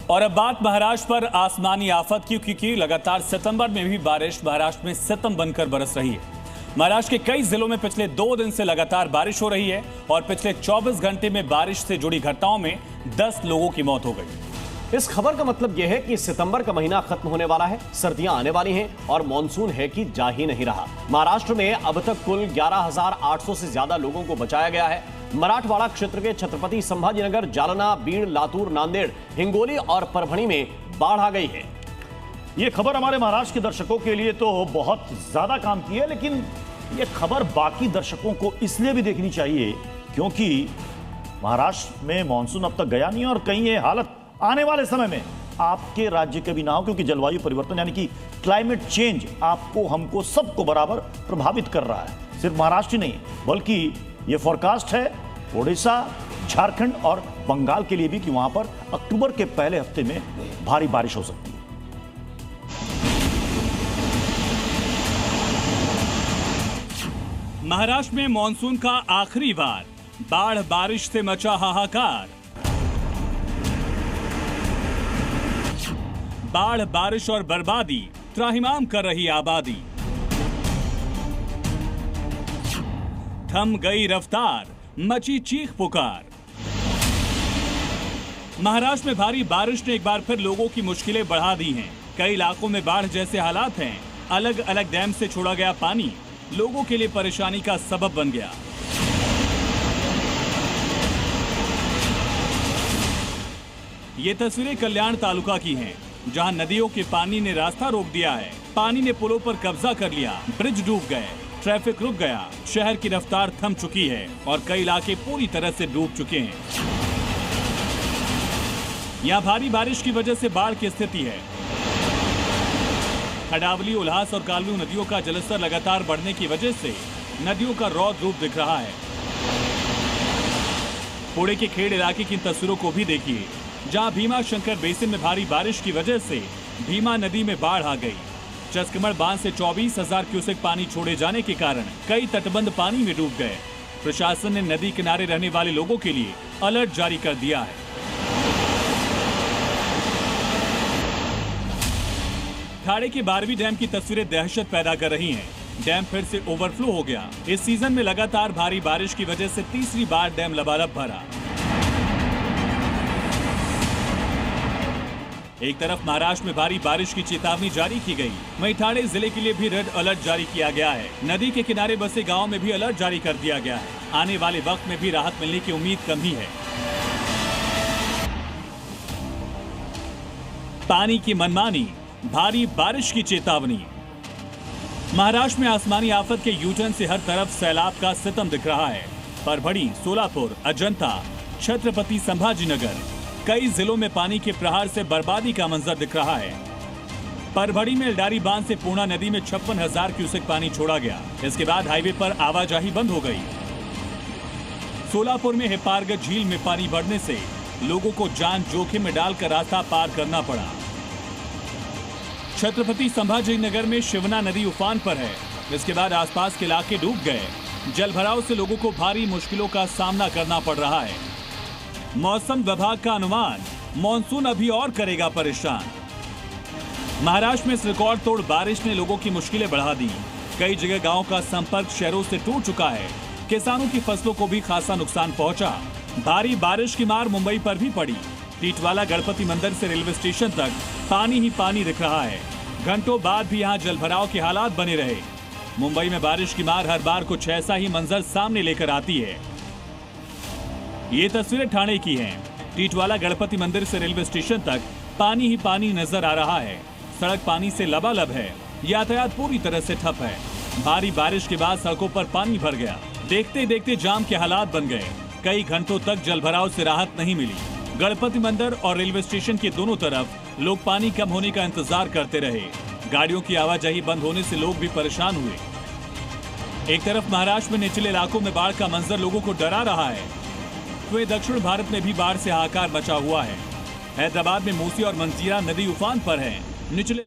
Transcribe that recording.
और अब बात महाराष्ट्र पर आसमानी आफत की, क्योंकि लगातार सितंबर में भी बारिश महाराष्ट्र में सितम बनकर बरस रही है। महाराष्ट्र के कई जिलों में पिछले 2 दिन से लगातार बारिश हो रही है और पिछले 24 घंटे में बारिश से जुड़ी घटनाओं में 10 लोगों की मौत हो गई। इस खबर का मतलब यह है कि सितंबर का महीना खत्म होने वाला है, सर्दियां आने वाली हैं और मॉनसून है कि जा ही नहीं रहा। महाराष्ट्र में अब तक कुल 11,800 से ज्यादा लोगों को बचाया गया है। मराठवाड़ा क्षेत्र के छत्रपति संभाजीनगर, जालना, बीड़, लातूर, नांदेड़, हिंगोली और परभणी में बाढ़ आ गई है। ये खबर हमारे महाराष्ट्र के दर्शकों के लिए तो बहुत ज्यादा काम की है, लेकिन ये खबर बाकी दर्शकों को इसलिए भी देखनी चाहिए क्योंकि महाराष्ट्र में मानसून अब तक गया नहीं और कहीं ये हालत आने वाले समय में आपके राज्य के भी ना हो, क्योंकि जलवायु परिवर्तन यानी कि क्लाइमेट चेंज आपको, हमको, सबको बराबर प्रभावित कर रहा है। सिर्फ महाराष्ट्र ही नहीं बल्कि ये फोरकास्ट है ओडिशा, झारखंड और बंगाल के लिए भी कि वहां पर अक्टूबर के पहले हफ्ते में भारी बारिश हो सकती है। महाराष्ट्र में मानसून का आखिरी बार, बाढ़ बारिश से मचा हाहाकार। बाढ़, बारिश और बर्बादी त्राहिमाम कर रही आबादी। थम गई रफ्तार, मची चीख पुकार। महाराष्ट्र में भारी बारिश ने एक बार फिर लोगों की मुश्किलें बढ़ा दी हैं। कई इलाकों में बाढ़ जैसे हालात हैं। अलग अलग डैम से छोड़ा गया पानी लोगों के लिए परेशानी का सबब बन गया। ये तस्वीरें कल्याण तालुका की हैं, जहां नदियों के पानी ने रास्ता रोक दिया है। पानी ने पुलों पर कब्जा कर लिया, ब्रिज डूब गए, ट्रैफिक रुक गया, शहर की रफ्तार थम चुकी है और कई इलाके पूरी तरह से डूब चुके हैं। यहाँ भारी बारिश की वजह से बाढ़ की स्थिति है। खडावली, उल्हास और कालवी नदियों का जलस्तर लगातार बढ़ने की वजह से नदियों का रौद्र रूप दिख रहा है। पुणे के खेड़ इलाके की तस्वीरों को भी देखिए, जहां भीमा शंकर बेसिन में भारी बारिश की वजह से भीमा नदी में बाढ़ आ गई। चस्कमड़ बांध से 24,000 क्यूसेक पानी छोड़े जाने के कारण कई तटबंध पानी में डूब गए। प्रशासन ने नदी किनारे रहने वाले लोगों के लिए अलर्ट जारी कर दिया है। खाड़ी के 12वीं डैम की तस्वीरें दहशत पैदा कर रही हैं। डैम फिर से ओवरफ्लो हो गया। इस सीजन में लगातार भारी बारिश की वजह से तीसरी बार डैम लबालब भरा। एक तरफ महाराष्ट्र में भारी बारिश की चेतावनी जारी की गई, वहीं ठाणे जिले के लिए भी रेड अलर्ट जारी किया गया है। नदी के किनारे बसे गांव में भी अलर्ट जारी कर दिया गया है। आने वाले वक्त में भी राहत मिलने की उम्मीद कम ही है। पानी की मनमानी, भारी बारिश की चेतावनी। महाराष्ट्र में आसमानी आफत के यूटर्न से हर तरफ सैलाब का सितम दिख रहा है। परभणी, सोलापुर, अजंता, छत्रपति संभाजीनगर, कई जिलों में पानी के प्रहार से बर्बादी का मंजर दिख रहा है। परभणी में एल्डारी बांध से पूर्णा नदी में 56,000 क्यूसेक पानी छोड़ा गया। इसके बाद हाईवे पर आवाजाही बंद हो गई। सोलापुर में हेपारगढ़ झील में पानी बढ़ने से लोगों को जान जोखिम में डालकर रास्ता पार करना पड़ा। छत्रपति संभाजीनगर में शिवना नदी उफान पर है। इसके बाद आसपास के इलाके डूब गए। जलभराव से लोगों को भारी मुश्किलों का सामना करना पड़ रहा है। मौसम विभाग का अनुमान, मॉनसून अभी और करेगा परेशान। महाराष्ट्र में इस रिकॉर्ड तोड़ बारिश ने लोगों की मुश्किलें बढ़ा दी। कई जगह गांव का संपर्क शहरों से टूट चुका है। किसानों की फसलों को भी खासा नुकसान पहुंचा। भारी बारिश की मार मुंबई पर भी पड़ी। टीटवाला गणपति मंदिर से रेलवे स्टेशन तक पानी ही पानी दिख रहा है। घंटों बाद भी यहाँ जलभराव के हालात बने रहे। मुंबई में बारिश की मार हर बार कुछ ऐसा ही मंजर सामने लेकर आती है। ये तस्वीरें ठाणे की हैं। टीटवाला गणपति मंदिर से रेलवे स्टेशन तक पानी ही पानी नजर आ रहा है। सड़क पानी से लबालब है। यातायात पूरी तरह से ठप है। भारी बारिश के बाद सड़कों पर पानी भर गया। देखते देखते जाम के हालात बन गए। कई घंटों तक जलभराव से राहत नहीं मिली। गणपति मंदिर और रेलवे स्टेशन के दोनों तरफ लोग पानी कम होने का इंतजार करते रहे। गाड़ियों की आवाजाही बंद होने से लोग भी परेशान हुए। एक तरफ महाराष्ट्र में निचले इलाकों में बाढ़ का मंजर लोगों को डरा रहा है, वहीं दक्षिण भारत में भी बाढ़ से हाहाकार मचा हुआ है। हैदराबाद में मूसी और मंजीरा नदी उफान पर है। निचले